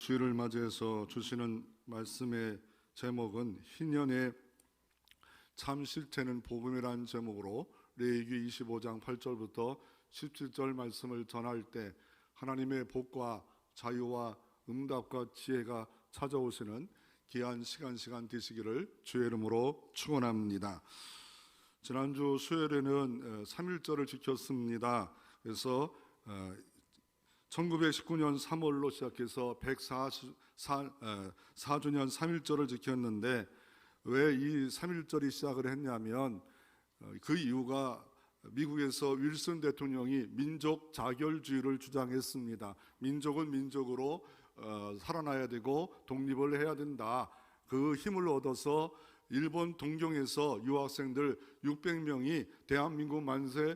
주일을 맞이해서 주시는 말씀의 제목은 희년의 참 실체는 복음이라는 제목으로 레위기 25장 8절부터 17절 말씀을 전할 때 하나님의 복과 자유와 응답과 지혜가 찾아오시는 귀한 시간 되시기를 주의 이름으로 축원합니다. 지난주 수요일에는 3.1절을 지켰습니다. 그래서 1919년 3월로 시작해서 104주년 3.1절을 지켰는데 왜 이 3.1절이 시작을 했냐면 그 이유가 미국에서 윌슨 대통령이 민족 자결주의를 주장했습니다. 민족은 민족으로 살아나야 되고 독립을 해야 된다. 그 힘을 얻어서 일본 동경에서 유학생들 600명이 대한민국 만세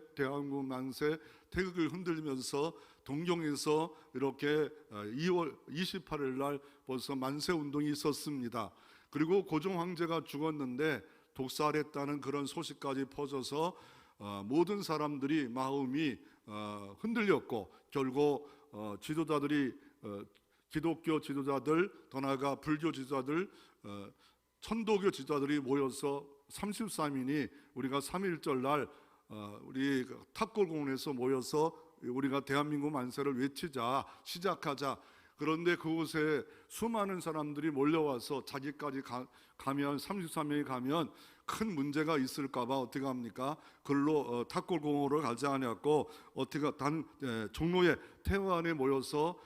태극을 흔들면서 동경에서 이렇게 2월 28일 날 벌써 만세 운동이 있었습니다. 그리고 고종 황제가 죽었는데 독살했다는 그런 소식까지 퍼져서 모든 사람들이 마음이 흔들렸고 결국 지도자들이 기독교 지도자들 더 나아가 불교 지도자들 천도교 지도자들이 모여서 33인이 우리가 3.1절 날 우리 탑골공원에서 모여서 우리가 대한민국 만세를 외치자 시작하자. 그런데 그곳에 수많은 사람들이 몰려와서 자기까지 가면 33명이 가면 큰 문제가 있을까 봐 어떻게 합니까? 글로 탑골공원으로 가지 않았고 어떻게 종로에 태화관에 모여서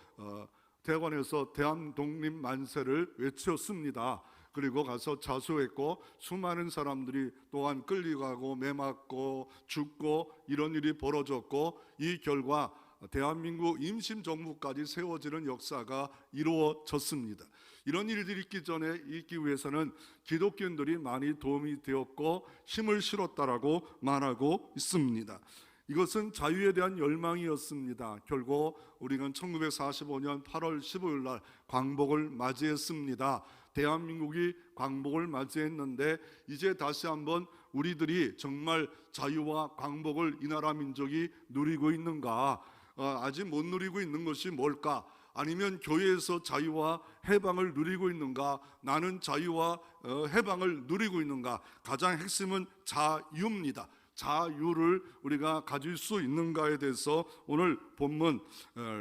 대관에서 대한 독립 만세를 외쳤습니다. 그리고 가서 자수했고 수많은 사람들이 또한 끌려가고 매맞고 죽고 이런 일이 벌어졌고 이 결과 대한민국 임시정부까지 세워지는 역사가 이루어졌습니다. 이런 일들이 있기 위해서는 기독교인들이 많이 도움이 되었고 힘을 실었다라고 말하고 있습니다. 이것은 자유에 대한 열망이었습니다. 결국 우리는 1945년 8월 15일 날 광복을 맞이했습니다. 대한민국이 광복을 맞이했는데 이제 다시 한번 우리들이 정말 자유와 광복을 이 나라 민족이 누리고 있는가? 아직 못 누리고 있는 것이 뭘까? 아니면 교회에서 자유와 해방을 누리고 있는가? 나는 자유와 해방을 누리고 있는가? 가장 핵심은 자유입니다. 자유를 우리가 가질 수 있는가에 대해서 오늘 본문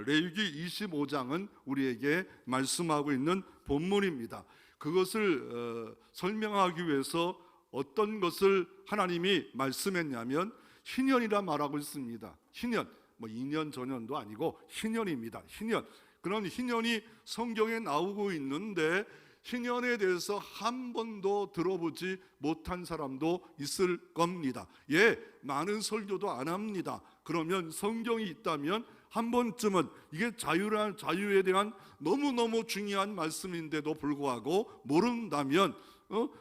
레위기 25장은 우리에게 말씀하고 있는 본문입니다. 그것을 설명하기 위해서 어떤 것을 하나님이 말씀했냐면 희년이라 말하고 있습니다. 희년, 2년 전년도 아니고 희년입니다. 희년. 그런 희년이 성경에 나오고 있는데 희년에 대해서 한 번도 들어보지 못한 사람도 있을 겁니다. 많은 설교도 안 합니다. 그러면 성경이 있다면 한 번쯤은 이게 자유에 대한 너무너무 중요한 말씀인데도 불구하고 모른다면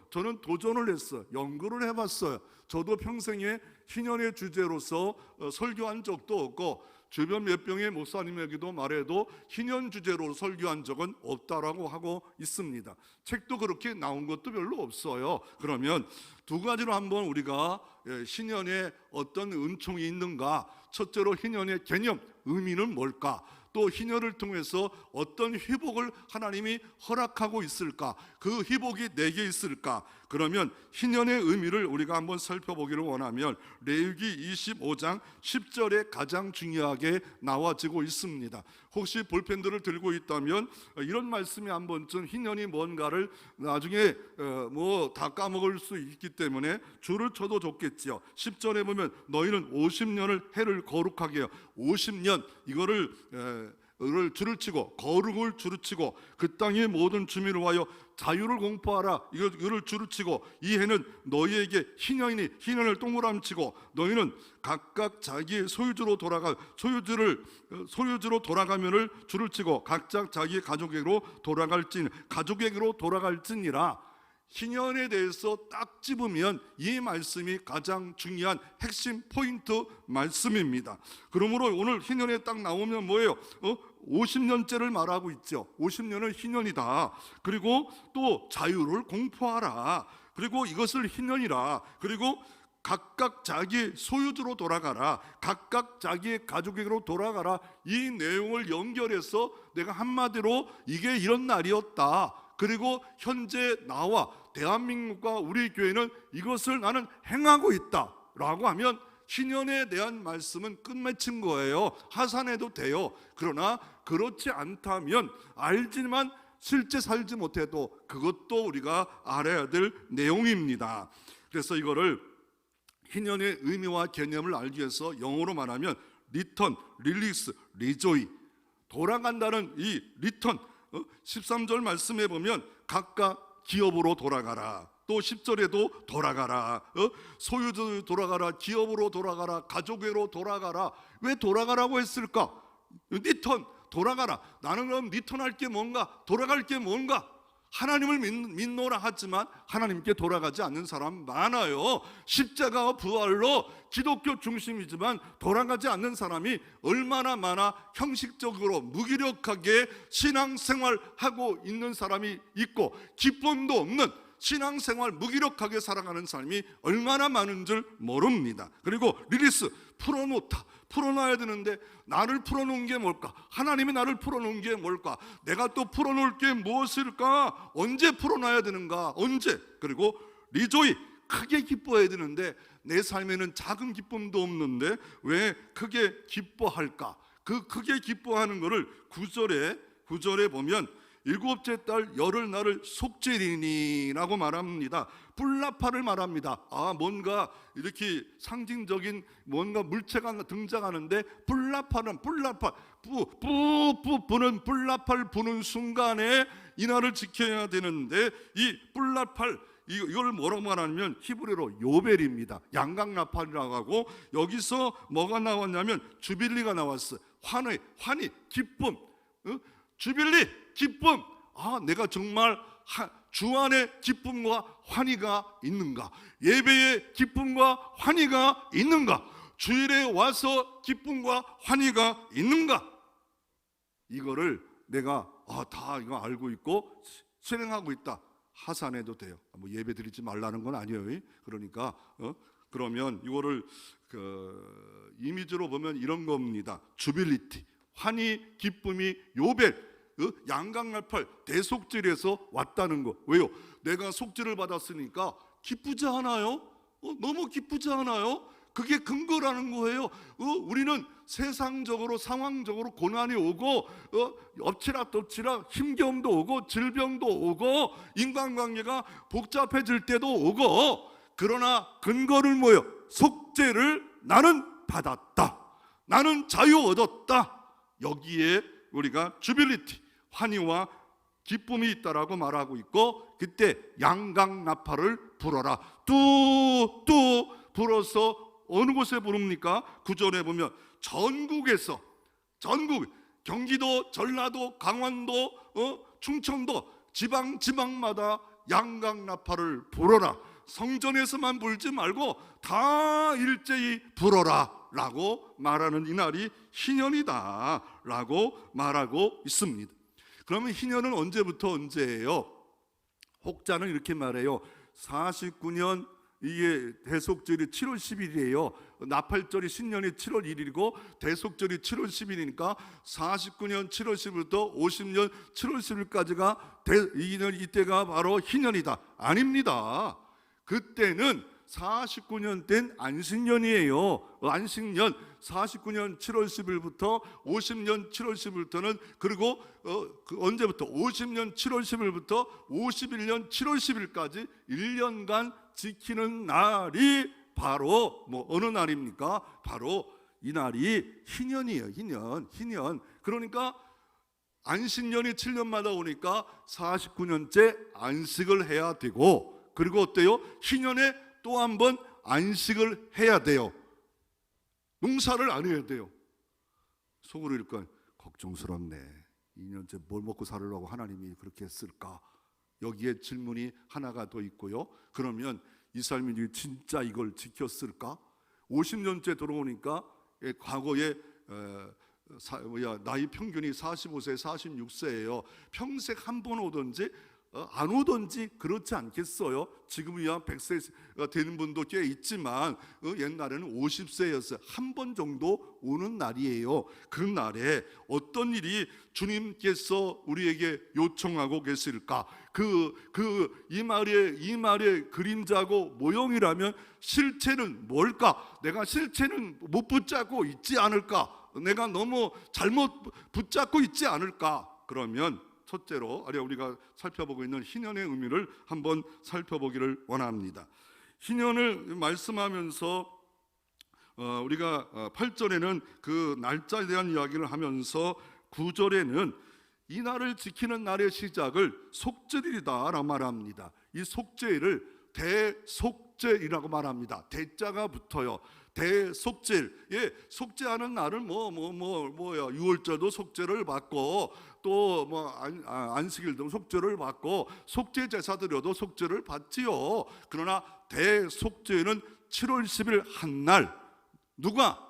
저는 도전을 했어요. 연구를 해봤어요. 저도 평생에 희년의 주제로서 설교한 적도 없고 주변 몇 명의 목사님에게도 말해도 희년 주제로 설교한 적은 없다라고 하고 있습니다. 책도 그렇게 나온 것도 별로 없어요. 그러면 두 가지로 한번 우리가 희년에 어떤 은총이 있는가? 첫째로 희년의 개념, 의미는 뭘까? 또 희년을 통해서 어떤 회복을 하나님이 허락하고 있을까? 그 회복이 내게 있을까? 그러면 희년의 의미를 우리가 한번 살펴보기를 원하면 레위기 25장 10절에 가장 중요하게 나와지고 있습니다. 혹시 볼펜들을 들고 있다면 이런 말씀이 한 번쯤 희년이 뭔가를 나중에 다 까먹을 수 있기 때문에 줄을 쳐도 좋겠지요. 10절에 보면 너희는 50년을 해를 거룩하게 해요. 50년 이거를 줄을 치고 거룩을 줄을 치고 그 땅의 모든 주민을 위하여 자유를 공포하라. 이거를 줄을 치고 이 해는 너희에게 희년이니 희년을 동그라미치고 너희는 각각 자기의 소유주로 돌아가면을 줄을 치고 각각 자기의 가족에게로 돌아갈지니라. 희년에 대해서 딱 집으면 이 말씀이 가장 중요한 핵심 포인트 말씀입니다. 그러므로 오늘 희년에 딱 나오면 뭐예요? 50년째를 말하고 있죠. 50년은 희년이다. 그리고 또 자유를 공포하라. 그리고 이것을 희년이라. 그리고 각각 자기 소유주로 돌아가라, 각각 자기의 가족에게로 돌아가라, 이 내용을 연결해서 내가 한마디로 이게 이런 날이었다, 그리고 현재 나와 대한민국과 우리 교회는 이것을 나는 행하고 있다 라고 하면 희년에 대한 말씀은 끝맺힌 거예요. 하산해도 돼요. 그러나 그렇지 않다면, 알지만 실제 살지 못해도 그것도 우리가 알아야 될 내용입니다. 그래서 이거를 희년의 의미와 개념을 알기 위해서 영어로 말하면 리턴, 릴리스, 리조이, 돌아간다는 이 리턴, 13절 말씀해 보면 각각 기업으로 돌아가라, 또 10절에도 돌아가라, 소유주 돌아가라, 기업으로 돌아가라, 가족으로 돌아가라. 왜 돌아가라고 했을까? 리턴, 돌아가라. 나는 그럼 리턴할 게 뭔가, 돌아갈 게 뭔가? 하나님을 믿노라 하지만 하나님께 돌아가지 않는 사람 많아요. 십자가와 부활로 기독교 중심이지만 돌아가지 않는 사람이 얼마나 많아. 형식적으로 무기력하게 신앙생활하고 있는 사람이 있고, 기쁨도 없는 신앙생활 무기력하게 살아가는 사람이 얼마나 많은 줄 모릅니다. 그리고 릴리스, 풀어놓다. 풀어놔야 되는데 나를 풀어놓은 게 뭘까? 하나님이 나를 풀어놓은 게 뭘까? 내가 또 풀어놓을 게 무엇일까? 언제 풀어놔야 되는가? 언제? 그리고 리조이, 크게 기뻐해야 되는데 내 삶에는 작은 기쁨도 없는데 왜 크게 기뻐할까? 그 크게 기뻐하는 것을 9절에 보면 일곱째 달 열흘날을 속죄리니라고 말합니다. 뿔나팔을 말합니다. 뭔가 이렇게 상징적인 뭔가 물체가 등장하는데, 뿔나팔은 뿔나팔, 뿌뿌뿌 부는 뿔나팔 부는 순간에 이날을 지켜야 되는데, 이 뿔나팔, 이걸 뭐라고 말하냐면 히브리어로 요벨입니다. 양각나팔이라고 하고, 여기서 뭐가 나왔냐면 주빌리가 나왔어요. 환희, 기쁨, 주빌리, 기쁨. 내가 정말 주 안에 기쁨과 환희가 있는가? 예배에 기쁨과 환희가 있는가? 주일에 와서 기쁨과 환희가 있는가? 이거를 내가 다 이거 알고 있고 실행하고 있다, 하산해도 돼요. 예배 드리지 말라는 건 아니에요. 그러니까 그러면 이거를 이미지로 보면 이런 겁니다. 주빌리티, 환희, 기쁨이 요벨, 양각나팔, 대속죄에서 왔다는 거. 왜요? 내가 속죄를 받았으니까 기쁘지 않아요? 너무 기쁘지 않아요? 그게 근거라는 거예요. 우리는 세상적으로 상황적으로 고난이 오고, 엎치락덮치락 힘겨움도 오고 질병도 오고 인간관계가 복잡해질 때도 오고, 그러나 근거를 뭐예요? 속죄를 나는 받았다, 나는 자유 얻었다. 여기에 우리가 주빌리티, 환희와 기쁨이 있다라고 말하고 있고, 그때 양각나팔을 불어라. 뚜 불어서 어느 곳에 부릅니까? 9절에 보면 전국에서, 경기도, 전라도, 강원도, 충청도 지방마다 양각나팔을 불어라. 성전에서만 불지 말고 다 일제히 불어라 라고 말하는 이날이 희년이다 라고 말하고 있습니다. 그러면 희년은 언제부터 언제예요? 혹자는 이렇게 말해요. 49년 이게 대속절이 7월 10일이에요. 나팔절이 신년이 7월 1일이고 대속절이 7월 10일이니까 49년 7월 10일부터 50년 7월 10일까지가 이때가 바로 희년이다. 아닙니다. 그때는 49년 된 안식년이에요. 안식년 49년 7월 10일부터 50년 7월 10일부터는, 그리고 언제부터? 50년 7월 10일부터 51년 7월 10일까지 1년간 지키는 날이 바로 어느 날입니까? 바로 이 날이 희년이에요. 희년. 그러니까 안식년이 7년마다 오니까 49년째 안식을 해야 되고, 그리고 어때요? 희년에 또 한 번 안식을 해야 돼요. 농사를 안 해야 돼요. 속으로 일까 걱정스럽네. 2년째 뭘 먹고 살으려고 하나님이 그렇게 했을까? 여기에 질문이 하나가 더 있고요. 그러면 이 삶이 진짜 이걸 지켰을까? 50년째 들어오니까 과거에 나이 평균이 45세, 46세예요. 평생 한 번 오든지 안 오든지 그렇지 않겠어요? 지금이야 100세가 되는 분도 꽤 있지만 옛날에는 50세였어요. 한 번 정도 오는 날이에요. 그 날에 어떤 일이 주님께서 우리에게 요청하고 계실까? 이 말의 그림자고 모형이라면 실체는 뭘까? 내가 실체는 못 붙잡고 있지 않을까? 내가 너무 잘못 붙잡고 있지 않을까? 그러면 첫째로 우리가 살펴보고 있는 희년의 의미를 한번 살펴보기를 원합니다. 희년을 말씀하면서 우리가 8절에는 그 날짜에 대한 이야기를 하면서 9절에는 이 날을 지키는 날의 시작을 속죄일이다라고 말합니다. 이 속죄일을 대속죄이라고 말합니다. 대자가 붙어요. 대속죄일. 속죄하는 날은 뭐야? 유월절도 속죄를 받고 또 안식일도 속죄를 받고 속죄 제사 드려도 속죄를 받지요. 그러나 대속죄는 7월 10일 한날 누가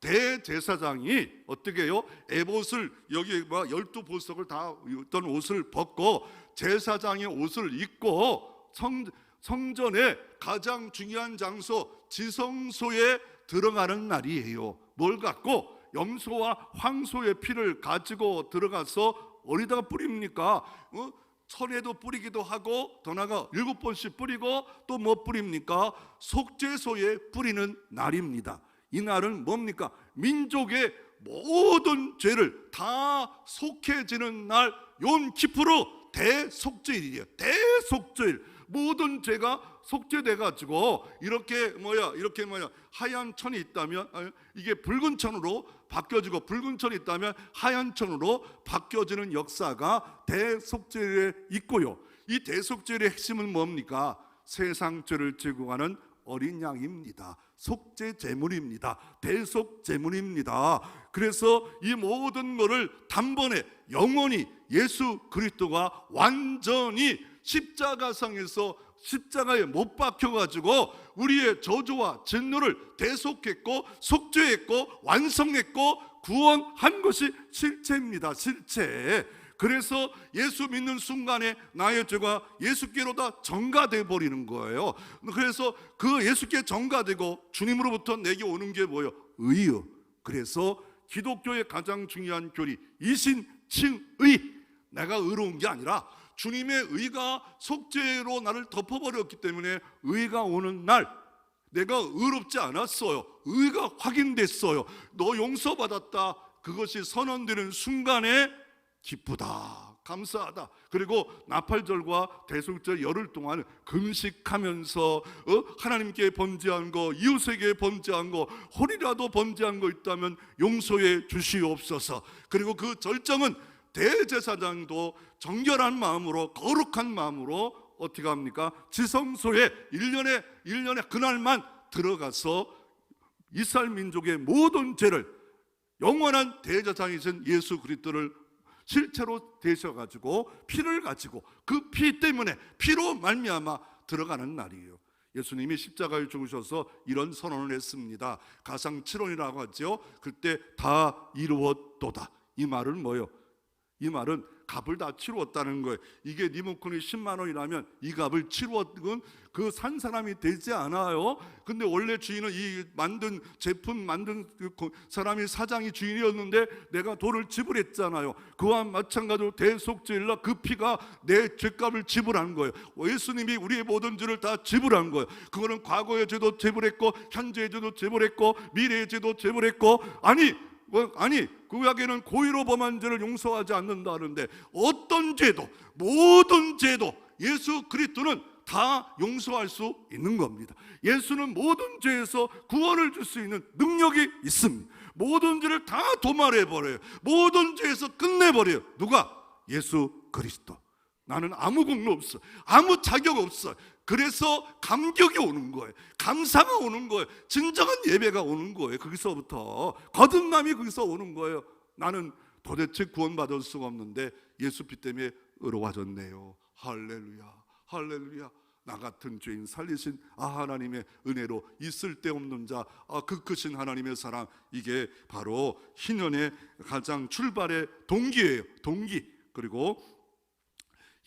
대제사장이 어떻게 해요? 에봇을 여기 12보석을 다 입던 옷을 벗고 제사장의 옷을 입고 성전의 가장 중요한 장소 지성소에 들어가는 날이에요. 뭘 갖고? 염소와 황소의 피를 가지고 들어가서 어디다가 뿌립니까? 천에도 뿌리기도 하고 더 나아가 7번씩 뿌리고 또 뭐 뿌립니까? 속죄소에 뿌리는 날입니다. 이 날은 뭡니까? 민족의 모든 죄를 다 속해지는 날 욤키푸르 대속죄일이에요. 대속죄일. 모든 죄가 속죄돼 가지고 이렇게 하얀 천이 있다면 이게 붉은 천으로 바뀌어지고 붉은 천이 있다면 하얀 천으로 바뀌어지는 역사가 대속죄에 있고요. 이 대속죄의 핵심은 뭡니까? 세상 죄를 지고 가는 어린 양입니다. 속죄 제물입니다. 대속 제물입니다. 그래서 이 모든 것을 단번에 영원히 예수 그리스도가 완전히 십자가상에서 십자가에 못 박혀가지고 우리의 저주와 진노를 대속했고 속죄했고 완성했고 구원한 것이 실체입니다. 실체. 그래서 예수 믿는 순간에 나의 죄가 예수께로 다 전가돼 버리는 거예요. 그래서 그 예수께 전가되고 주님으로부터 내게 오는 게 뭐예요? 의요. 그래서 기독교의 가장 중요한 교리 이신칭의. 내가 의로운 게 아니라 주님의 의가 속죄로 나를 덮어버렸기 때문에 의가 오는 날 내가 의롭지 않았어요. 의가 확인됐어요. 너 용서받았다. 그것이 선언되는 순간에 기쁘다, 감사하다. 그리고 나팔절과 대속절 열흘 동안 금식하면서 하나님께 번제한 거, 이웃에게 번제한 거, 홀이라도 번제한 거 있다면 용서해 주시옵소서. 그리고 그 절정은 대제사장도 정결한 마음으로 거룩한 마음으로 어떻게 합니까? 지성소에 1년에 그날만 들어가서 이스라엘 민족의 모든 죄를 영원한 대제사장이신 예수 그리스도를 실체로 되셔가지고 피를 가지고 그 피 때문에 피로 말미암아 들어가는 날이에요. 예수님이 십자가에 죽으셔서 이런 선언을 했습니다. 가상 7원이라고 하죠. 그때 다 이루었도다. 이 말은 뭐예요? 이 말은 값을 다 치루었다는 거예요. 이게 리모컨이 10만 원이라면 이 값을 치루었건 그 산 사람이 되지 않아요. 근데 원래 주인은 이 만든 제품 만든 사람이 사장이 주인이었는데 내가 돈을 지불했잖아요. 그와 마찬가지로 대속죄일날 그 피가 내 죄값을 지불한 거예요. 예수님이 우리의 모든 죄를 다 지불한 거예요. 그거는 과거의 죄도 지불했고 현재의 죄도 지불했고 미래의 죄도 지불했고 아니 그 구약에는 고의로 범한 죄를 용서하지 않는다는데 어떤 죄도 모든 죄도 예수 그리스도는 다 용서할 수 있는 겁니다. 예수는 모든 죄에서 구원을 줄 수 있는 능력이 있습니다. 모든 죄를 다 도말해버려요. 모든 죄에서 끝내버려요. 누가? 예수 그리스도. 나는 아무 공로 없어. 아무 자격 없어. 그래서 감격이 오는 거예요. 감사가 오는 거예요. 진정한 예배가 오는 거예요. 거기서부터 거듭남이 거기서 오는 거예요. 나는 도대체 구원받을 수가 없는데 예수 피 때문에 의로워졌네요. 할렐루야, 할렐루야. 나 같은 죄인 살리신 하나님의 은혜로 있을 데 없는 자, 그 크신 하나님의 사랑. 이게 바로 희년의 가장 출발의 동기예요. 동기. 그리고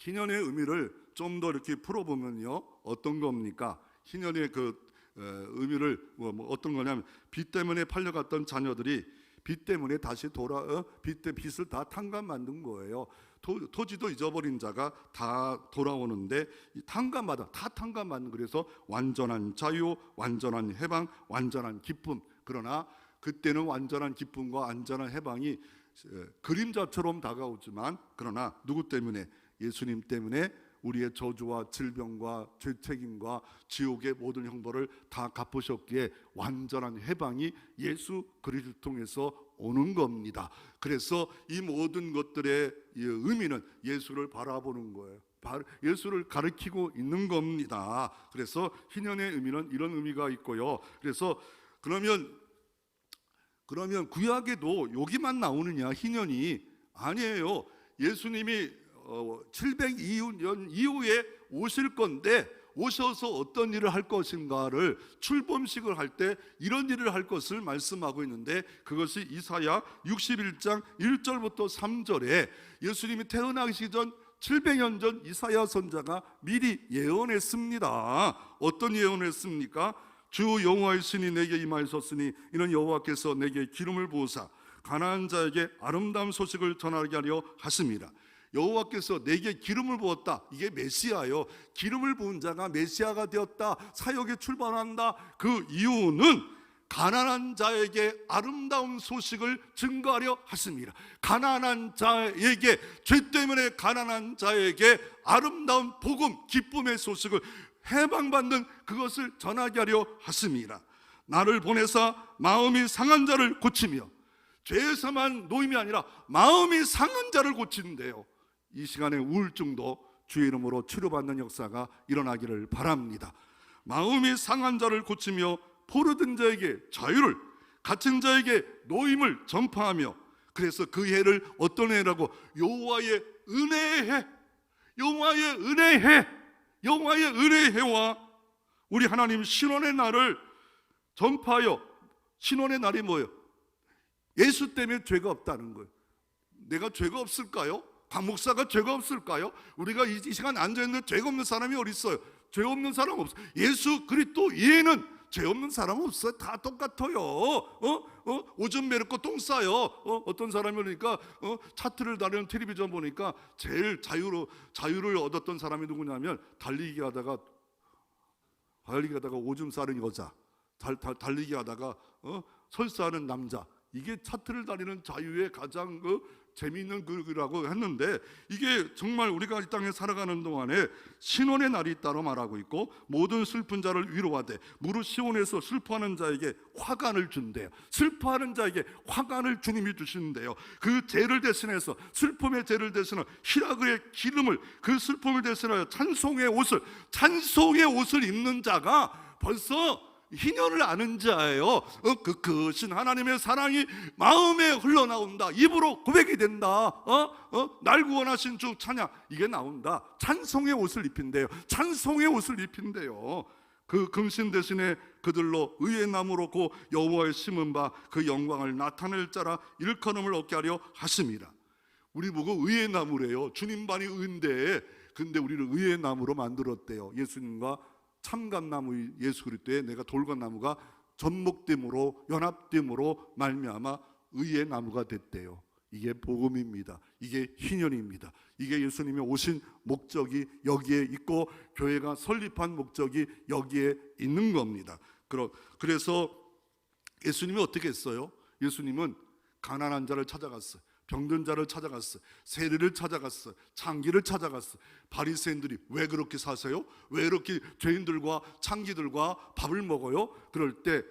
희년의 의미를 좀 더 이렇게 풀어보면요, 어떤 겁니까? 희년의 의미를 어떤 거냐면, 빚 때문에 팔려갔던 자녀들이 빚 때문에 다시 빚을 다 탕감 만든 거예요. 토지도 잊어버린 자가 다 돌아오는데 다 탕감 받는, 그래서 완전한 자유, 완전한 해방, 완전한 기쁨. 그러나 그때는 완전한 기쁨과 완전한 해방이 그림자처럼 다가오지만, 그러나 누구 때문에? 예수님 때문에 우리의 저주와 질병과 죄책임과 지옥의 모든 형벌을 다 갚으셨기에 완전한 해방이 예수 그리스도를 통해서 오는 겁니다. 그래서 이 모든 것들의 의미는 예수를 바라보는 거예요. 예수를 가리키고 있는 겁니다. 그래서 희년의 의미는 이런 의미가 있고요. 그래서 그러면 구약에도 여기만 나오느냐? 희년이 아니에요. 예수님이 702년 이후에 오실 건데, 오셔서 어떤 일을 할 것인가를, 출범식을 할 때 이런 일을 할 것을 말씀하고 있는데, 그것이 이사야 61장 1절부터 3절에 예수님이 태어나시기 전 700년 전 이사야 선자가 미리 예언했습니다. 어떤 예언을 했습니까? 주 여호와의 신이 내게 임하셨으니 이는 여호와께서 내게 기름을 부으사 가난한 자에게 아름다운 소식을 전하게 하려 하심이라. 여호와께서 내게 기름을 부었다. 이게 메시아요. 기름을 부은 자가 메시아가 되었다, 사역에 출발한다. 그 이유는 가난한 자에게 아름다운 소식을 증거하려 하심이라. 가난한 자에게, 죄 때문에 가난한 자에게 아름다운 복음, 기쁨의 소식을, 해방받는 그것을 전하게 하려 하심이라. 나를 보내사 마음이 상한 자를 고치며, 죄에서만 노임이 아니라 마음이 상한 자를 고치는데요, 이 시간에 우울증도 주의 이름으로 치료받는 역사가 일어나기를 바랍니다. 마음이 상한 자를 고치며 포로된 자에게 자유를, 갇힌 자에게 노임을 전파하며. 그래서 그 해를 어떤 해라고? 여호와의 은혜의 해. 여호와의 은혜의 해. 여호와의 은혜의 해와 우리 하나님 신원의 날을 전파하여. 신원의 날이 뭐예요? 예수 때문에 죄가 없다는 거예요. 내가 죄가 없을까요? 박 목사가 죄가 없을까요? 우리가 이 시간 앉아있는데 죄가 없는 사람이 어디 있어요? 죄 없는 사람 없어요. 예수 그리스도 이해는 죄 없는 사람 없어요. 다 똑같아요. 오줌 매렵고 똥 싸요. 어떤 사람이 그러니까 차트를 다루는 텔레비전 보니까 제일 자유를 얻었던 사람이 누구냐면, 달리기 하다가 오줌 싸는 여자, 달리기 하다가 설사하는 남자. 이게 차트를 다니는 자유의 가장 재미있는 글이라고 했는데, 이게 정말 우리가 이 땅에 살아가는 동안에 신원의 날이 있다고 말하고 있고, 모든 슬픈 자를 위로하되 무릇 시온에서 슬퍼하는 자에게 화관을 준대요. 슬퍼하는 자에게 화관을 주님이 주시는데요, 그 죄를 대신해서, 슬픔의 죄를 대신하여 희락의 기름을, 그 슬픔을 대신하여 찬송의 옷을 입는 자가 벌써 희년을 아는 자예요. 신 하나님의 사랑이 마음에 흘러나온다. 입으로 고백이 된다. 날 구원하신 주 찬양, 이게 나온다. 찬송의 옷을 입힌대요. 찬송의 옷을 입힌대요. 그 금신 대신에 그들로 의의 나무로 고 여호와의 심은 바 그 영광을 나타낼 자라 일컬음을 얻게 하려 하심이라. 우리 보고 의의 나무래요. 주님만이 의인데, 근데 우리를 의의 나무로 만들었대요. 예수님과 참감나무 예수 그리스도의 내가 돌과나무가 접목됨으로, 연합됨으로 말미암아 의의 나무가 됐대요. 이게 복음입니다. 이게 희년입니다. 이게 예수님이 오신 목적이 여기에 있고, 교회가 설립한 목적이 여기에 있는 겁니다. 그래서 예수님이 어떻게 했어요? 예수님은 가난한 자를 찾아갔어요. 병든 자를 찾아갔어. 세리를 찾아갔어. 창기를 찾아갔어. 바리새인들이 왜 그렇게 사세요? 왜 이렇게 죄인들과 창기들과 밥을 먹어요? 그럴 때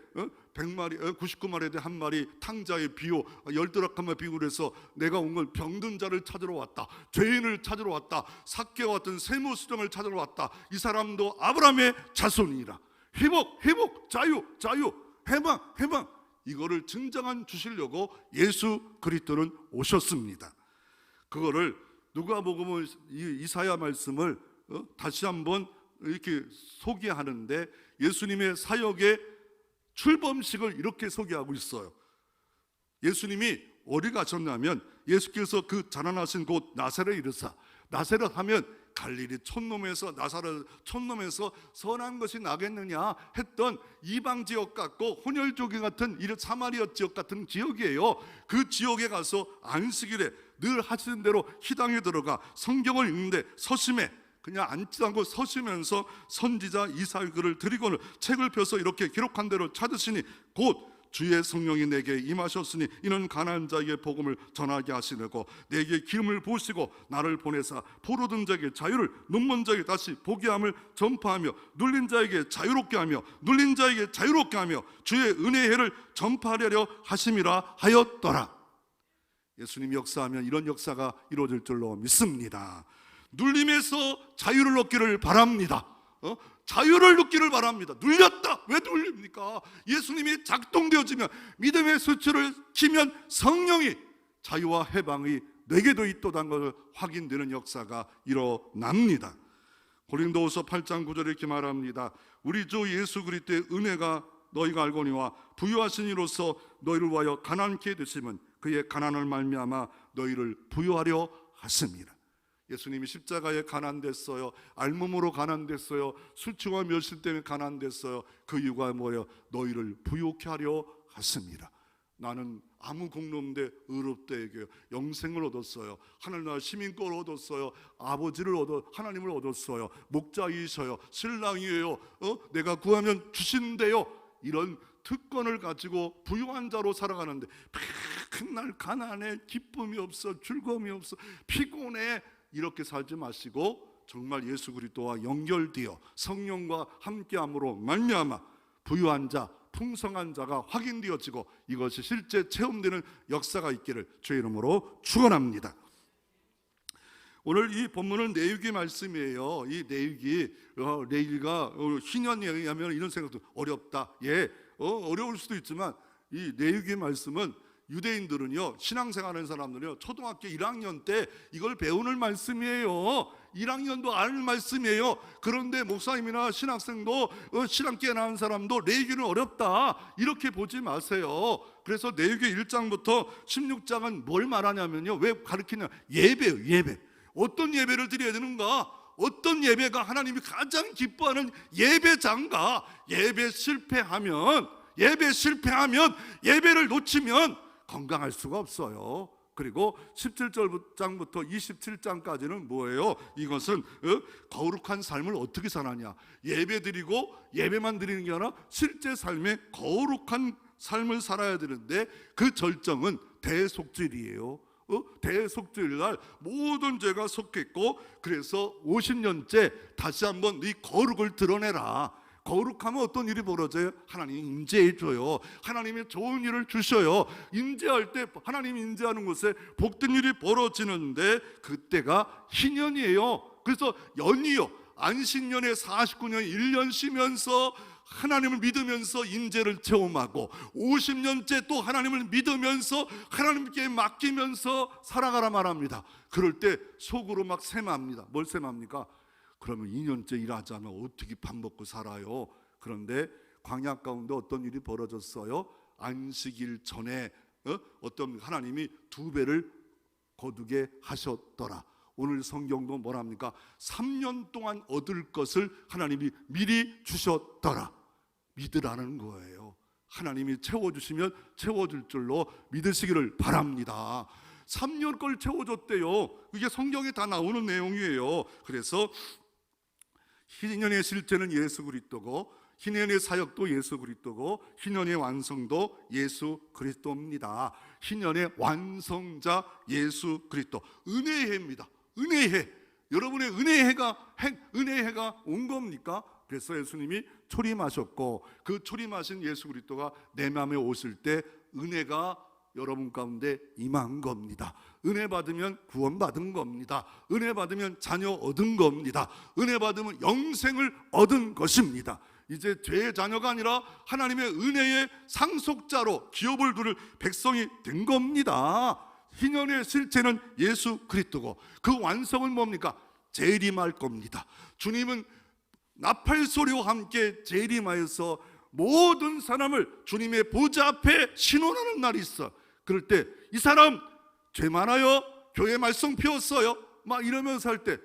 99마리에 한 마리 탕자의 비유, 10드라크마 비유를 해서 내가 온 건 병든 자를 찾으러 왔다, 죄인을 찾으러 왔다, 삭개와 같은 세무수령을 찾으러 왔다. 이 사람도 아브라함의 자손이라. 회복, 자유, 해방, 이거를 증정한 주시려고 예수 그리스도는 오셨습니다. 그거를 누가복음 이사야 말씀을 다시 한번 이렇게 소개하는데, 예수님의 사역의 출범식을 이렇게 소개하고 있어요. 예수님이 어디 가셨냐면, 예수께서 그 자라나신 곳 나사렛에 이르사, 나사렛 하면 갈릴리 촌놈에서 나사렛 촌놈에서 선한 것이 나겠느냐 했던 이방 지역 같고 혼혈족이 같은 이런 사마리아 지역 같은 지역이에요. 그 지역에 가서 안식일에 늘 하시는 대로 희당에 들어가 성경을 읽는데 서심해, 그냥 앉지도 않고 서시면서 선지자 이사야 글을 드리고는 책을 펴서 이렇게 기록한 대로 찾으시니 곧 주의 성령이 내게 임하셨으니 이는 가난한 자에게 복음을 전하게 하시려고 내게 기름을 부으시고 나를 보내사 포로된 자에게 자유를, 눈먼 자에게 다시 보게 함을 전파하며 눌린 자에게 자유롭게 하며 눌린 자에게 자유롭게 하며 주의 은혜의 해를 전파하려 하심이라 하였더라. 예수님이 역사하면 이런 역사가 이루어질 줄로 믿습니다. 눌림에서 자유를 얻기를 바랍니다. 자유를 얻기를 바랍니다. 눌렸다. 왜 눌립니까? 예수님이 작동되어지면, 믿음의 수치를 키면 성령이 자유와 해방이 내게도 있도다는 것을 확인되는 역사가 일어납니다. 고린도후서 8장 9절에 이렇게 말합니다. 우리 주 예수 그리스도의 은혜가 너희가 알거니와 부유하신 이로서 너희를 위하여 가난케 되심은 그의 가난을 말미암아 너희를 부유하려 하심이라. 예수님이 십자가에 가난됐어요. 알몸으로 가난됐어요. 술 취와 멸실 때문에 가난됐어요. 그 이유가 뭐예요? 너희를 부유케 하려 하심이라. 나는 아무 공로 없는데 의롭되게 영생을 얻었어요. 하늘나라 시민권을 얻었어요. 아버지를 하나님을 얻었어요. 목자이셔요. 신랑이에요. 내가 구하면 주신대요. 이런 특권을 가지고 부유한 자로 살아가는데 맨날 가난해, 기쁨이 없어, 즐거움이 없어, 피곤해, 이렇게 살지 마시고 정말 예수 그리스도와 연결되어 성령과 함께함으로 말미암아 부유한 자, 풍성한 자가 확인되어지고 이것이 실제 체험되는 역사가 있기를 주의 이름으로 축원합니다. 오늘 이 본문은 내육의 말씀이에요. 이 내육이가 희년에 의하면 이런 생각도 어렵다. 어려울 수도 있지만 이 내육의 말씀은 유대인들은요, 신앙생활하는 사람들은요, 초등학교 1학년 때 이걸 배우는 말씀이에요. 1학년도 아는 말씀이에요. 그런데 목사님이나 신학생도 신앙계 나온 사람도 레위기는 어렵다 이렇게 보지 마세요. 그래서 레위기 1장부터 16장은 뭘 말하냐면요, 왜 가르치냐, 예배예요. 예배. 어떤 예배를 드려야 되는가? 어떤 예배가 하나님이 가장 기뻐하는 예배장가? 예배 실패하면 예배를 놓치면 건강할 수가 없어요. 그리고 17장부터 27장까지는 뭐예요? 이것은 거룩한 삶을 어떻게 사느냐, 예배드리고 예배만 드리는 게 아니라 실제 삶에 거룩한 삶을 살아야 되는데 그 절정은 대속죄일이에요. 대속죄일 날 모든 죄가 속했고, 그래서 50년째 다시 한번 네 거룩을 드러내라. 거룩하면 어떤 일이 벌어져요? 하나님이 인재해줘요. 하나님이 좋은 일을 주셔요. 인재할 때 하나님이 인재하는 곳에 복된 일이 벌어지는데 그때가 희년이에요. 그래서 연이요, 안식년에 49년 1년 쉬면서 하나님을 믿으면서 인재를 체험하고 50년째 또 하나님을 믿으면서 하나님께 맡기면서 살아가라 말합니다. 그럴 때 속으로 막 셈합니다. 뭘 셈합니까? 그러면 2년째 일하자면 어떻게 밥 먹고 살아요? 그런데 광야 가운데 어떤 일이 벌어졌어요? 안식일 전에 어떤 하나님이 2배를 거두게 하셨더라. 오늘 성경도 뭐랍니까? 3년 동안 얻을 것을 하나님이 미리 주셨더라. 믿으라는 거예요. 하나님이 채워주시면 채워줄 줄로 믿으시기를 바랍니다. 3년 걸 채워줬대요. 이게 성경에 다 나오는 내용이에요. 그래서 희년의 실제는 예수 그리스도고, 희년의 사역도 예수 그리스도고, 희년의 완성도 예수 그리스도입니다. 희년의 완성자 예수 그리스도. 은혜의 해입니다. 은혜의 해. 여러분의 은혜의 해가 온 겁니까? 그래서 예수님이 초림하셨고, 그 초림하신 예수 그리스도가 내 마음에 오실 때 은혜가 여러분 가운데 임한 겁니다. 은혜 받으면 구원 받은 겁니다. 은혜 받으면 자녀 얻은 겁니다. 은혜 받으면 영생을 얻은 것입니다. 이제 죄의 자녀가 아니라 하나님의 은혜의 상속자로 기업을 두를 백성이 된 겁니다. 희년의 실체는 예수 그리스도고, 그 완성은 뭡니까? 재림할 겁니다. 주님은 나팔소리와 함께 재림하여서 모든 사람을 주님의 보좌 앞에 신원하는 날이 있어. 그럴 때 이 사람 죄 많아요? 교회 말썽 피웠어요? 막 이러면서 할 때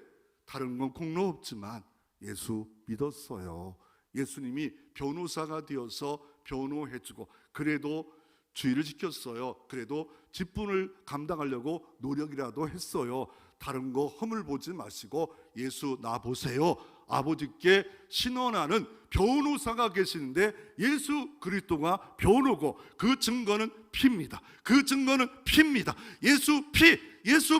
다른 건 공로 없지만 예수 믿었어요. 예수님이 변호사가 되어서 변호해주고, 그래도 주의를 지켰어요. 그래도 직분을 감당하려고 노력이라도 했어요. 다른 거 허물 보지 마시고 예수 나 보세요. 아버지께 신원하는 변호사가 계시는데 예수 그리스도가 변호고, 그 증거는 피입니다. 그 증거는 피입니다. 예수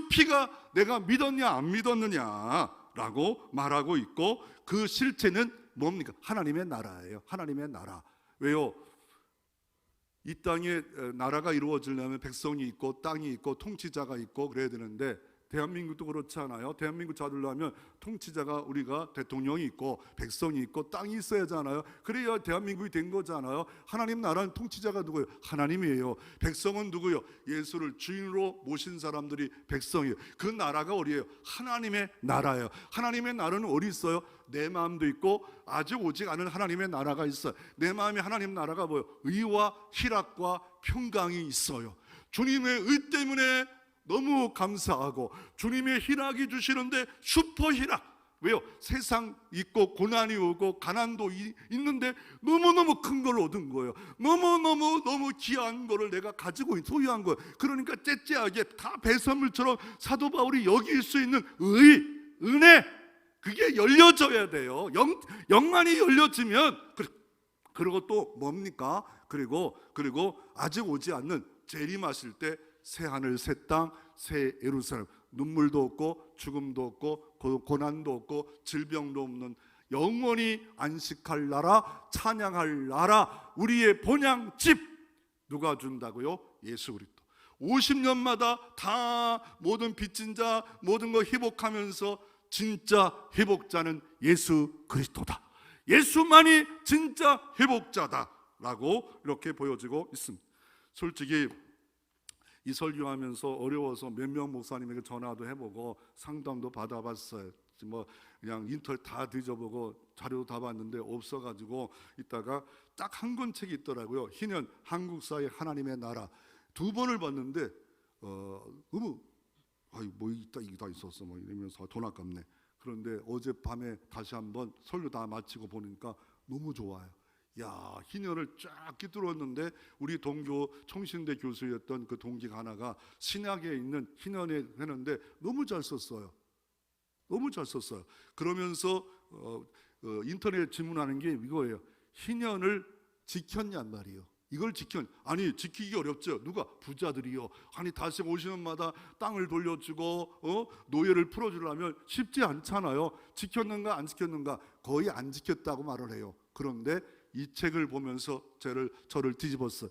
피가 내가 믿었냐 안 믿었느냐라고 말하고 있고, 그 실체는 뭡니까? 하나님의 나라예요. 하나님의 나라. 왜요? 이 땅에 나라가 이루어지려면 백성이 있고 땅이 있고 통치자가 있고 그래야 되는데, 대한민국도 그렇지 않아요? 대한민국 잡으려면 통치자가, 우리가 대통령이 있고 백성이 있고 땅이 있어야 하잖아요. 그래야 대한민국이 된 거잖아요. 하나님 나라는 통치자가 누구예요? 하나님이에요. 백성은 누구예요? 예수를 주인으로 모신 사람들이 백성이에요. 그 나라가 어디예요? 하나님의 나라예요. 하나님의 나라는 어디 있어요? 내 마음도 있고 아직 오직 않은 하나님의 나라가 있어요. 내 마음에 하나님 나라가 뭐예요? 의와 희락과 평강이 있어요. 주님의 의 때문에 너무 감사하고, 주님의 희락이 주시는데 슈퍼 희락. 왜요? 세상 있고 고난이 오고 가난도 있는데 너무너무 큰 걸 얻은 거예요. 너무 귀한 거를 내가 가지고 소유한 거예요. 그러니까 째째하게 다 배설물처럼 사도 바울이 여길 수 있는 은혜, 그게 열려져야 돼요. 영만이 열려지면, 그리고 또 뭡니까? 그리고 아직 오지 않는 재림하실 때 새 하늘 새 땅 새 예루살렘, 눈물도 없고 죽음도 없고 고난도 없고 질병도 없는 영원히 안식할 나라, 찬양할 나라, 우리의 본향집 누가 준다고요? 예수 그리스도. 50년마다 다 모든 빚진 자 모든 거 회복하면서 진짜 회복자는 예수 그리스도다. 예수만이 진짜 회복자다라고 이렇게 보여지고 있습니다. 솔직히 이 설교하면서 어려워서 몇 명 목사님에게 전화도 해보고 상담도 받아봤어요. 뭐 그냥 인터넷 다 뒤져보고 자료도 다 봤는데 없어가지고 있다가 딱 한 권 책이 있더라고요. 희년 한국사의 하나님의 나라. 2번을 봤는데 너무 뭐 이게 다 있었어 뭐 이러면서 돈 아깝네. 그런데 어젯밤에 다시 한번 설교 다 마치고 보니까 너무 좋아요. 야, 희년을 쫙 깃들었는데 우리 동교 청신대 교수였던 그 동기가 하나가 신약에 있는 희년에 했는데 너무 잘 썼어요. 너무 잘 썼어요. 그러면서 인터넷 질문하는 게 이거예요. 희년을 지켰냔 말이에요. 이걸 아니 지키기 어렵죠. 누가? 부자들이요. 아니 다시 50년마다 땅을 돌려주고 노예를 풀어주려면 쉽지 않잖아요. 지켰는가 안 지켰는가? 거의 안 지켰다고 말을 해요. 그런데 이 책을 보면서 저를 뒤집었어요.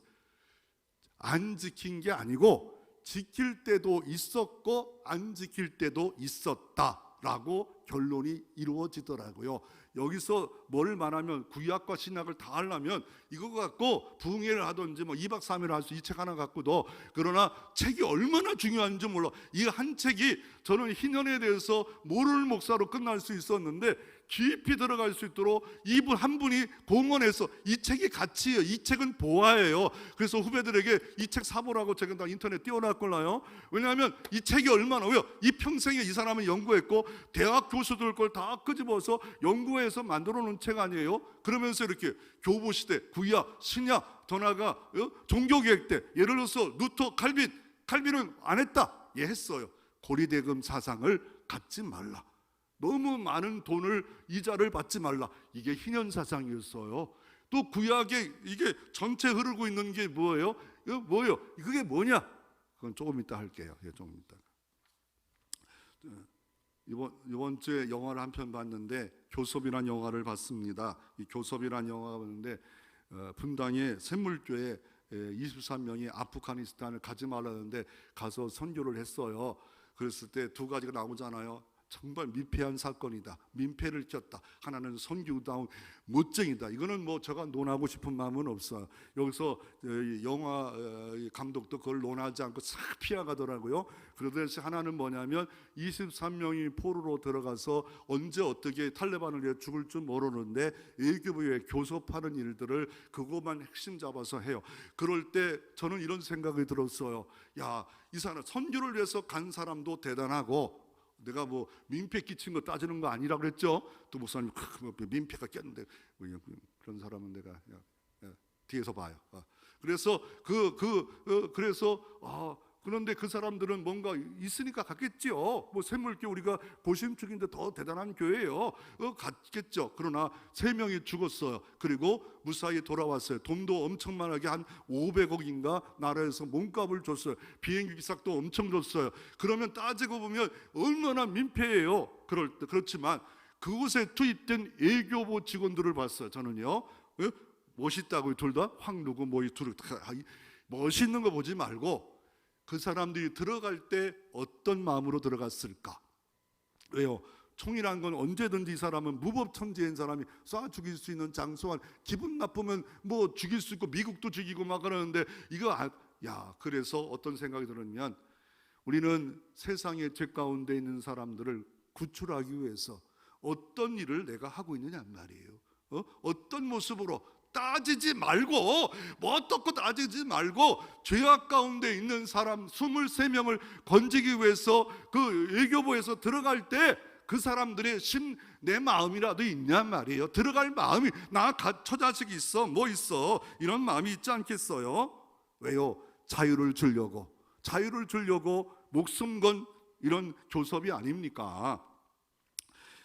안 지킨 게 아니고 지킬 때도 있었고 안 지킬 때도 있었다라고 결론이 이루어지더라고요. 여기서 뭘 말하면 구약과 신약을 다 하려면 이거 갖고 부흥회를 하든지 뭐 2박 3일 할 수 이 책 하나 갖고도, 그러나 책이 얼마나 중요한지 몰라. 이 한 책이 저는 희년에 대해서 모르는 목사로 끝날 수 있었는데 깊이 들어갈 수 있도록 이분 한 분이 공헌해서 이 책이 가치예요. 이 책은 보화예요. 그래서 후배들에게 이 책 사보라고 제가 다 인터넷 띄워놨걸라요. 왜냐하면 이 책이 얼마나, 왜요? 이 평생에 이 사람은 연구했고 대학 교수들 걸 다 끄집어서 연구해서 만들어 놓은 책 아니에요? 그러면서 이렇게 교보시대, 구약, 신약, 더 나아가 종교개혁 때 예를 들어서 루터, 칼빈은 안 했다. 예, 했어요. 고리대금 사상을 갖지 말라. 너무 많은 돈을 이자를 받지 말라. 이게 희년 사상이었어요. 또 구약에 이게 전체 흐르고 있는 게 뭐예요? 뭐예요? 그게 뭐냐? 그건 조금 이따 할게요. 예, 조금 이따. 이번 주에 영화를 한 편 봤는데 교섭이라는 영화를 봤습니다. 이 교섭이라는 영화가 봤는데 분당의 샘물교회 23명이 아프가니스탄을 가지 말라는데 가서 선교를 했어요. 그랬을 때 두 가지가 나오잖아요. 정말 민폐한 사건이다. 민폐를 꼈다. 하나는 선교다운 멋쟁이다. 이거는 뭐 제가 논하고 싶은 마음은 없어요. 여기서 영화 감독도 그걸 논하지 않고 싹 피해가더라고요. 그러듯이 하나는 뭐냐면 23명이 포로로 들어가서 언제 어떻게 탈레반을 위해 죽을 줄 모르는데 외교부에 교섭하는 일들을 그것만 핵심 잡아서 해요. 그럴 때 저는 이런 생각이 들었어요. 야, 이 사람 선교를 위해서 간 사람도 대단하고 내가 뭐 민폐 끼친 거 따지는 거 아니라 그랬죠. 또 목사님 민폐가 꼈는데 그런 사람은 내가 뒤에서 봐요. 그래서 그런데 그 사람들은 뭔가 있으니까 갔겠죠. 뭐 샘물교 우리가 고심축인데 더 대단한 교회예요. 갔겠죠. 그러나 3명이 죽었어요. 그리고 무사히 돌아왔어요. 돈도 엄청 많게 한 500억인가 나라에서 몸값을 줬어요. 비행기 값도 엄청 줬어요. 그러면 따지고 보면 얼마나 민폐예요. 그렇지만 그곳에 투입된 예교부 직원들을 봤어요. 저는요. 멋있다고 둘 다 확 누구 뭐 멋있는 거 보지 말고 그 사람들이 들어갈 때 어떤 마음으로 들어갔을까? 왜요? 총이란 건 언제든지 이 사람은 무법천지인 사람이 쏴 죽일 수 있는 장소한 기분 나쁘면 뭐 죽일 수 있고 미국도 죽이고 막 그러는데 그래서 어떤 생각이 들었냐면 우리는 세상의 죄 가운데 있는 사람들을 구출하기 위해서 어떤 일을 내가 하고 있느냐 말이에요. 어떤 모습으로 따지지 말고 뭐 어떻고 따지지 말고 죄악 가운데 있는 사람 23명을 건지기 위해서 그 예교부에서 들어갈 때 그 사람들의 내 마음이라도 있냔 말이에요. 들어갈 마음이 나 처자식이 있어 뭐 있어 이런 마음이 있지 않겠어요? 왜요? 자유를 주려고 목숨 건 이런 교섭이 아닙니까?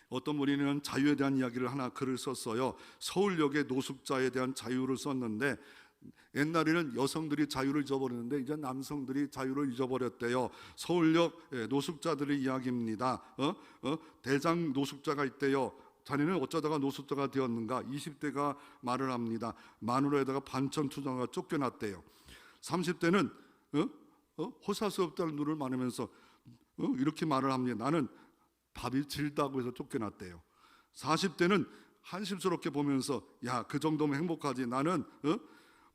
어떤 분이는 자유에 대한 이야기를 하나 글을 썼어요. 서울역의 노숙자에 대한 자유를 썼는데 옛날에는 여성들이 자유를 잊어버렸는데 이제 남성들이 자유를 잊어버렸대요. 서울역 노숙자들의 이야기입니다. 대장 노숙자가 있대요. 자네는 어쩌다가 노숙자가 되었는가? 20대가 말을 합니다. 마누라에다가 반천투정가 쫓겨났대요. 30대는 호사스럽다는 눈을 많으면서 이렇게 말을 합니다. 나는 밥이 질다고 해서 쫓겨났대요. 40대는 한심스럽게 보면서 야, 그 정도면 행복하지. 나는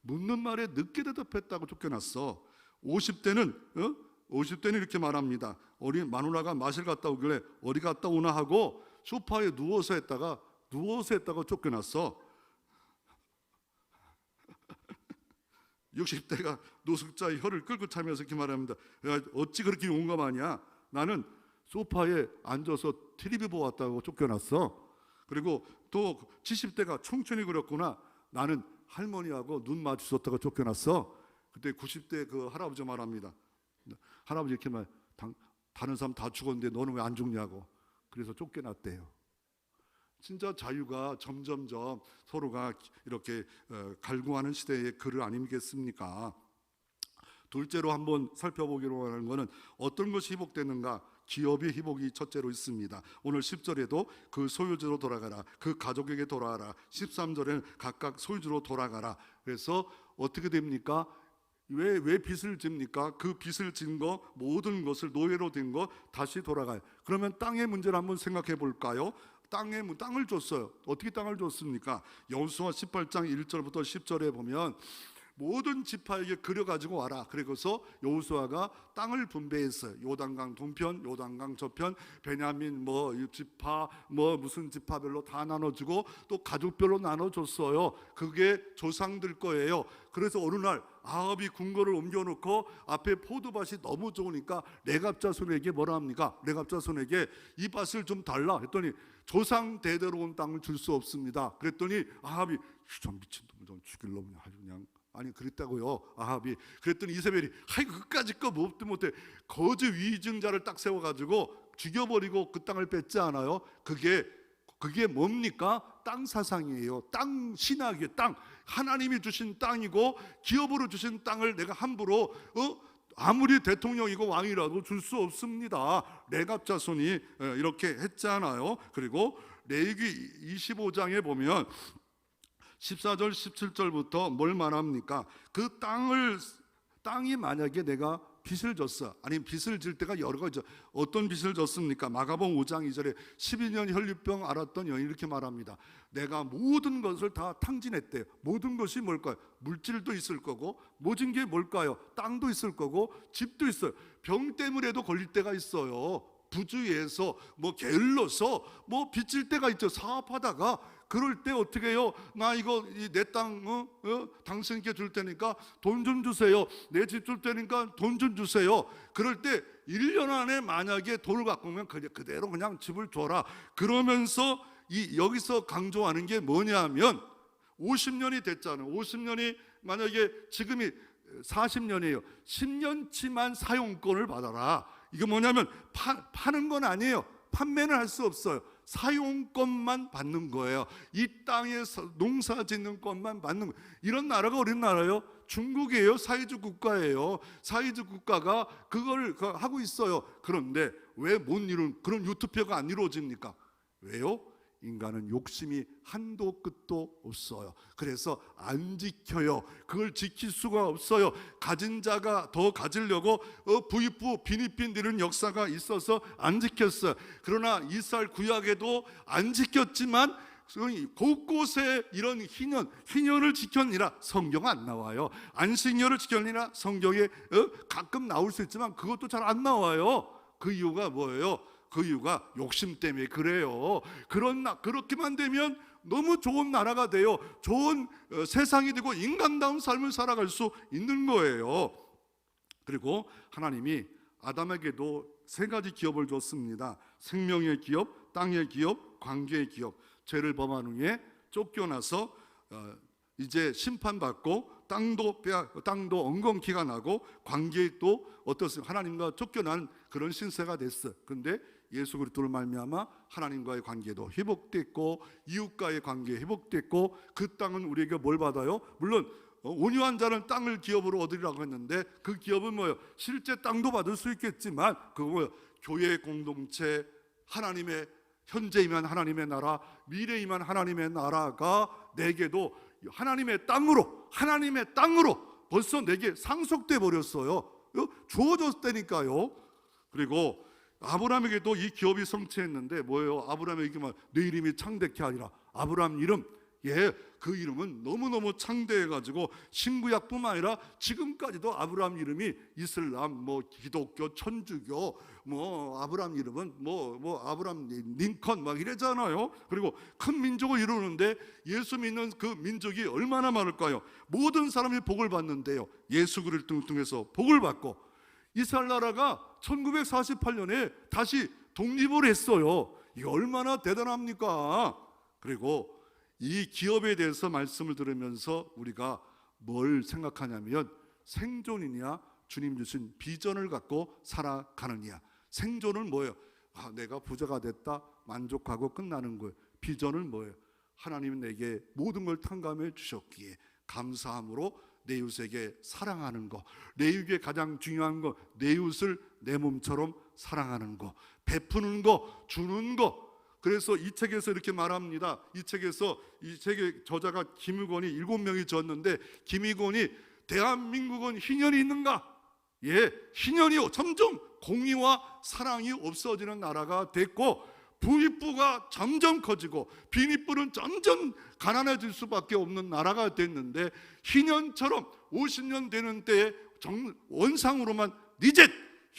묻는 말에 늦게 대답했다고 쫓겨났어. 50대는 이렇게 말합니다. 마누라가 마실 갔다 오길래 어디 갔다 오나 하고 소파에 누워서 했다가 쫓겨났어. 60대가 노숙자의 혀를 끌고 차면서 이렇게 말합니다. 야, 어찌 그렇게 용감하냐? 나는 소파에 앉아서 TV비 보았다고 쫓겨났어. 그리고 또 70대가 청춘이 그렇구나. 나는 할머니하고 눈 마주쳤다가 쫓겨났어. 그때 90대 그 할아버지 말합니다. 할아버지 이렇게 말, 다른 사람 다 죽었는데 너는 왜 안 죽냐고. 그래서 쫓겨났대요. 진짜 자유가 점점점 서로가 이렇게 갈구하는 시대의 글 아니겠습니까? 둘째로 한번 살펴보기로 하는 것은 어떤 것이 회복되는가? 기업의 회복이 첫째로 있습니다. 오늘 10절에도 그 소유주로 돌아가라, 그 가족에게 돌아가라. 13절에는 각각 소유주로 돌아가라. 그래서 어떻게 됩니까? 왜 빚을 집니까? 그 빚을 진 거 모든 것을 노예로 된 거 다시 돌아가요. 그러면 땅의 문제를 한번 생각해 볼까요? 땅을 줬어요. 어떻게 땅을 줬습니까? 여호수아 18장 1절부터 10절에 보면 모든 지파에게 그려가지고 와라. 그래서 여호수아가 땅을 분배했어요. 요단강 동편, 요단강 저편, 베냐민 지파 무슨 지파별로 다 나눠주고 또 가족별로 나눠줬어요. 그게 조상들 거예요. 그래서 어느 날 아합이 궁궐을 옮겨놓고 앞에 포도밭이 너무 좋으니까 레갑자손에게 뭐라 합니까? 레갑자손에게 이 밭을 좀 달라 했더니 조상 대대로 온 땅을 줄 수 없습니다. 그랬더니 아합이 좀 미친 놈 좀 죽일 놈 아주 그냥 아니 그랬다고요. 아합이 그랬더니 이세벨이 그까짓 거 못해 거짓 위증자를 딱 세워가지고 죽여버리고 그 땅을 뺏지 않아요? 그게 뭡니까? 땅 사상이에요. 땅 신학이에요. 땅 하나님이 주신 땅이고 기업으로 주신 땅을 내가 함부로 아무리 대통령이고 왕이라도 줄 수 없습니다. 레갑 자손이 이렇게 했잖아요. 그리고 레위기 25장에 보면 14절 17절부터 뭘 말합니까? 그 땅이 만약에 내가 빚을 졌어. 아니면 빚을 질 때가 여러 가지죠. 어떤 빚을 졌습니까? 마가복음 5장 2절에 12년 혈류병 앓았던 여인이 이렇게 말합니다. 내가 모든 것을 다 탕진했대요. 모든 것이 뭘까요? 물질도 있을 거고 모진 게 뭘까요? 땅도 있을 거고 집도 있어요. 병 때문에도 걸릴 때가 있어요. 부주의해서 뭐 게을러서 뭐 빚질 때가 있죠. 사업하다가 그럴 때 어떻게 해요? 나 이거 내 땅 당신께 줄 테니까 돈 좀 주세요. 내 집 줄 테니까 돈 좀 주세요. 그럴 때 1년 안에 만약에 돈을 갖고 오면 그대로 그냥 집을 줘라. 그러면서 여기서 강조하는 게 뭐냐면 50년이 됐잖아요. 50년이 만약에 지금이 40년이에요. 10년치만 사용권을 받아라. 이거 뭐냐면 파는 건 아니에요. 판매는 할 수 없어요. 사용권만 받는 거예요. 이 땅에서 농사 짓는 것만 받는 거예요. 이런 나라가 어린 나라예요? 중국이에요. 사회주의 국가예요. 사회주의 국가가 그걸 하고 있어요. 그런데 왜 못 이룬 그런 유토피아가 안 이루어집니까? 왜요? 인간은 욕심이 한도 끝도 없어요. 그래서 안 지켜요. 그걸 지킬 수가 없어요. 가진 자가 더 가지려고 부익부 빈익빈 역사가 있어서 안 지켰어요. 그러나 이스라엘 구약에도 안 지켰지만 곳곳에 이런 희년을 지켰니라 성경 안 나와요. 안식년을 지켰니라 성경에 가끔 나올 수 있지만 그것도 잘 안 나와요. 그 이유가 뭐예요? 그 이유가 욕심 때문에 그래요. 그렇게만 되면 너무 좋은 나라가 돼요. 좋은 세상이 되고 인간다운 삶을 살아갈 수 있는 거예요. 그리고 하나님이 아담에게도 3가지 기업을 줬습니다. 생명의 기업, 땅의 기업, 관계의 기업. 죄를 범한 후에 쫓겨나서 이제 심판받고 땅도 엉겅퀴가 나고 관계에 또 어떻습니까? 하나님과 쫓겨난 그런 신세가 됐어요. 그런데 예수 그리스도로 말미암아 하나님과의 관계도 회복됐고 이웃과의 관계 회복됐고 그 땅은 우리에게 뭘 받아요? 물론 온유한 자는 땅을 기업으로 얻으리라고 했는데 그 기업은 뭐예요? 실제 땅도 받을 수 있겠지만 그거 뭐예요? 교회 공동체, 하나님의 현재이면 하나님의 나라, 미래이면 하나님의 나라가 내게도 하나님의 땅으로 벌써 내게 상속돼 버렸어요. 주어졌다니까요. 그리고 아브라함에게도 이 기업이 성취했는데 뭐예요? 아브라함에게 내 이름이 창대케 하리라. 아브라함 이름, 그 이름은 너무너무 창대해가지고 신구약뿐만 아니라 지금까지도 아브라함 이름이 이슬람, 기독교, 천주교, 아브라함 이름은 아브라함 링컨 막 이래잖아요. 그리고 큰 민족을 이루는데 예수 믿는 그 민족이 얼마나 많을까요? 모든 사람이 복을 받는데요. 예수 그리스도를 통해서 복을 받고 이스라엘 나라가 1948년에 다시 독립을 했어요. 이게 얼마나 대단합니까? 그리고 이 기업에 대해서 말씀을 들으면서 우리가 뭘 생각하냐면 생존이냐 주님 주신 비전을 갖고 살아가느냐. 생존은 뭐예요? 내가 부자가 됐다 만족하고 끝나는 거예요. 비전은 뭐예요? 하나님은 내게 모든 걸 탕감해 주셨기에 감사함으로 내 이웃에게 사랑하는 거, 내 이웃에게 가장 중요한 거, 내 이웃을 내 몸처럼 사랑하는 거, 베푸는 거, 주는 거. 그래서 이 책에서 이렇게 말합니다. 이 책의 저자가 김의곤이 7명이 졌는데 김의곤이 대한민국은 희년이 있는가? 희년이요. 점점 공의와 사랑이 없어지는 나라가 됐고 부익부가 점점 커지고 빈익부는 점점 가난해질 수밖에 없는 나라가 됐는데 희년처럼 50년 되는 때에 원상으로만 리셋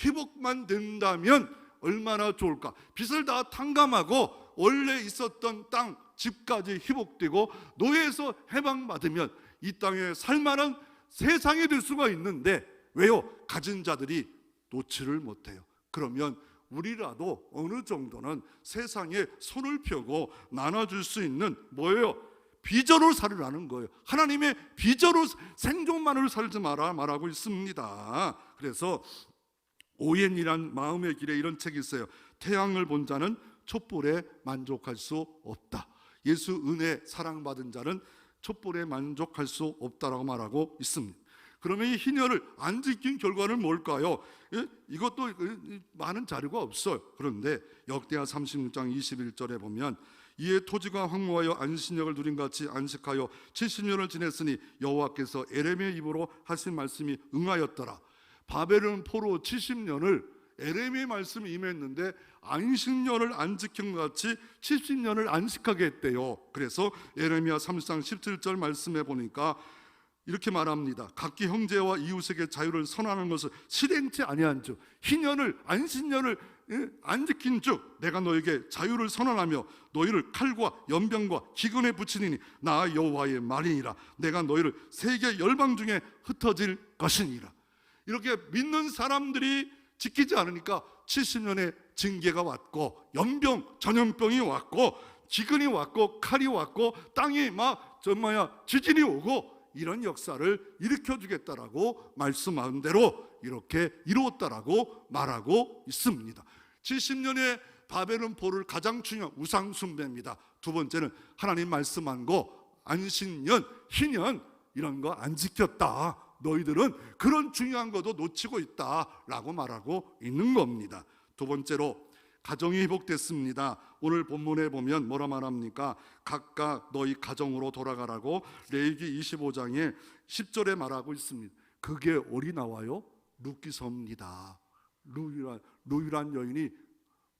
회복만 된다면 얼마나 좋을까. 빚을 다 탕감하고 원래 있었던 땅 집까지 회복되고 노예에서 해방받으면 이 땅에 살만한 세상이 될 수가 있는데 왜요? 가진 자들이 놓지를 못해요. 그러면 우리라도 어느 정도는 세상에 손을 펴고 나눠줄 수 있는 뭐예요? 비전으로 살으라는 거예요. 하나님의 비전으로 생존만으로 살지 마라 말하고 있습니다. 그래서 오웬이란 마음의 길에 이런 책이 있어요. 태양을 본 자는 촛불에 만족할 수 없다. 예수 은혜 사랑받은 자는 촛불에 만족할 수 없다라고 말하고 있습니다. 그러면 이 희년을 안 지킨 결과는 뭘까요? 이것도 많은 자료가 없어요. 그런데 역대하 36장 21절에 보면 이에 토지가 황무하여 안식년을 누린 같이 안식하여 70년을 지냈으니 여호와께서 에레미야의 입으로 하신 말씀이 응하였더라. 바벨론 포로 70년을 에레미야의 말씀이 임했는데 안식년을 안 지킨 것 같이 70년을 안식하게 했대요. 그래서 에레미야 3장 17절 말씀해 보니까 이렇게 말합니다. 각기 형제와 이웃에게 자유를 선언하는 것을 실행치 아니한 즉 희년을 안식년을 안 지킨즉 내가 너에게 자유를 선언하며 너희를 칼과 연병과 기근에 붙이리니 나 여호와의 말이니라. 내가 너희를 세계 열방 중에 흩어질 것이니라. 이렇게 믿는 사람들이 지키지 않으니까 70년의 징계가 왔고, 연병, 전염병이 왔고, 기근이 왔고, 칼이 왔고, 땅이 막 지진이 오고, 이런 역사를 일으켜주겠다라고 말씀한 대로 이렇게 이루었다라고 말하고 있습니다. 70년의 바벨론 포를 가장 중요한 우상 숭배입니다. 두 번째는 하나님 말씀한 거, 안식년, 희년 이런 거 안 지켰다. 너희들은 그런 중요한 것도 놓치고 있다라고 말하고 있는 겁니다. 두 번째로 가정이 회복됐습니다. 오늘 본문에 보면 뭐라 말합니까? 각각 너희 가정으로 돌아가라고 레위기 25장에 10절에 말하고 있습니다. 그게 어디 나와요? 룻기서입니다. 루이란 여인이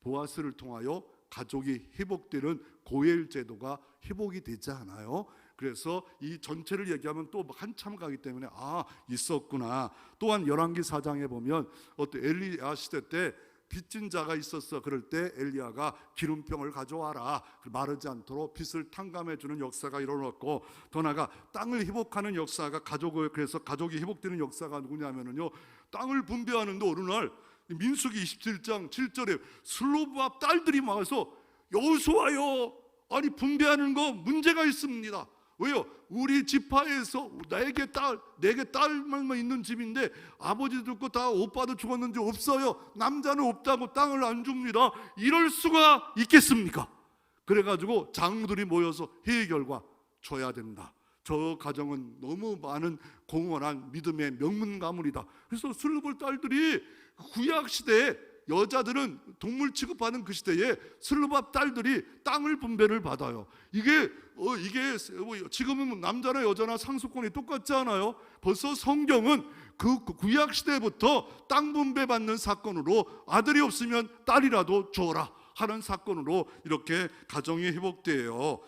보아스를 통하여 가족이 회복되는 고엘 제도가 회복이 되지 않아요? 그래서 이 전체를 얘기하면 또 한참 가기 때문에 있었구나. 또한 열왕기 4장에 보면 엘리야 시대 때 빚진 자가 있었어. 그럴 때 엘리야가 기름병을 가져와라. 마르지 않도록 빚을 탕감해 주는 역사가 일어났고, 더 나아가 땅을 회복하는 역사가 그래서 가족이 회복되는 역사가 누구냐면요, 땅을 분배하는데 어느 날 민수기 27장 7절에 슬로바합 딸들이 와서 여호수아여, 아니 분배하는 거 문제가 있습니다. 왜요? 우리 지파에서 내게 딸만 있는 집인데 아버지도 없고 다 오빠도 죽었는지 없어요. 남자는 없다고 땅을 안 줍니다. 이럴 수가 있겠습니까? 그래가지고 장로들이 모여서 회의 결과 줘야 된다. 저 가정은 너무 많은 공헌한 믿음의 명문 가문이다. 그래서 슬로벌 딸들이 구약 시대에 여자들은 동물 취급하는 그 시대에 슬로밥 딸들이 땅을 분배를 받아요. 이게 지금은 남자나 여자나 상속권이 똑같지 않아요? 벌써 성경은 그 구약 시대부터 땅 분배 받는 사건으로 아들이 없으면 딸이라도 줘라 하는 사건으로 이렇게 가정이 회복돼요.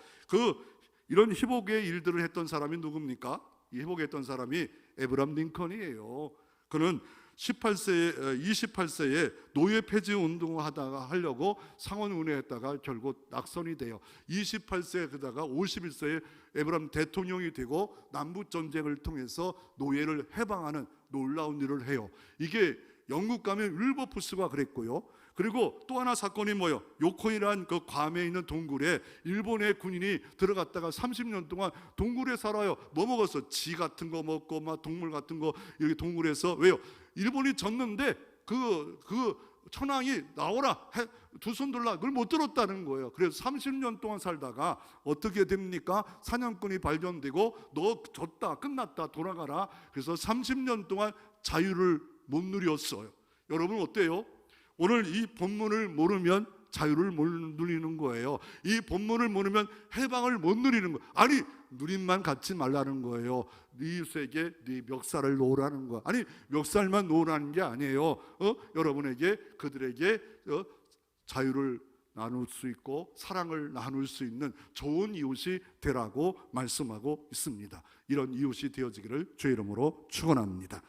이런 회복의 일들을 했던 사람이 누굽니까? 이 회복했던 사람이 에브람 링컨이에요. 그는 28세에 노예 폐지 운동을 하려고 상원운회했다가 결국 낙선이 돼요. 28세에 그다가 51세에 에브람 대통령이 되고 남북전쟁을 통해서 노예를 해방하는 놀라운 일을 해요. 이게 영국 가면 윌버푸스가 그랬고요. 그리고 또 하나 사건이 뭐예요? 요코이라는 그 괌에 있는 동굴에 일본의 군인이 들어갔다가 30년 동안 동굴에 살아요. 뭐 먹었어? 쥐 같은 거 먹고 막 동물 같은 거 이렇게 동굴에서. 왜요? 일본이 졌는데 그 천황이 나오라 두 손 들라 그걸 못 들었다는 거예요. 그래서 30년 동안 살다가 어떻게 됩니까? 사냥꾼이 발견되고 너 졌다 끝났다 돌아가라. 그래서 30년 동안 자유를 못 누렸어요. 여러분 어때요? 오늘 이 본문을 모르면 자유를 못 누리는 거예요. 이 본문을 모르면 해방을 못 누리는 거예요. 아니 누림만 갖지 말라는 거예요. 네 이웃에게 네 멱살을 놓으라는 거. 아니 멱살만 놓으라는 게 아니에요. 여러분에게 그들에게 자유를 나눌 수 있고 사랑을 나눌 수 있는 좋은 이웃이 되라고 말씀하고 있습니다. 이런 이웃이 되어지기를 주의 이름으로 축원합니다.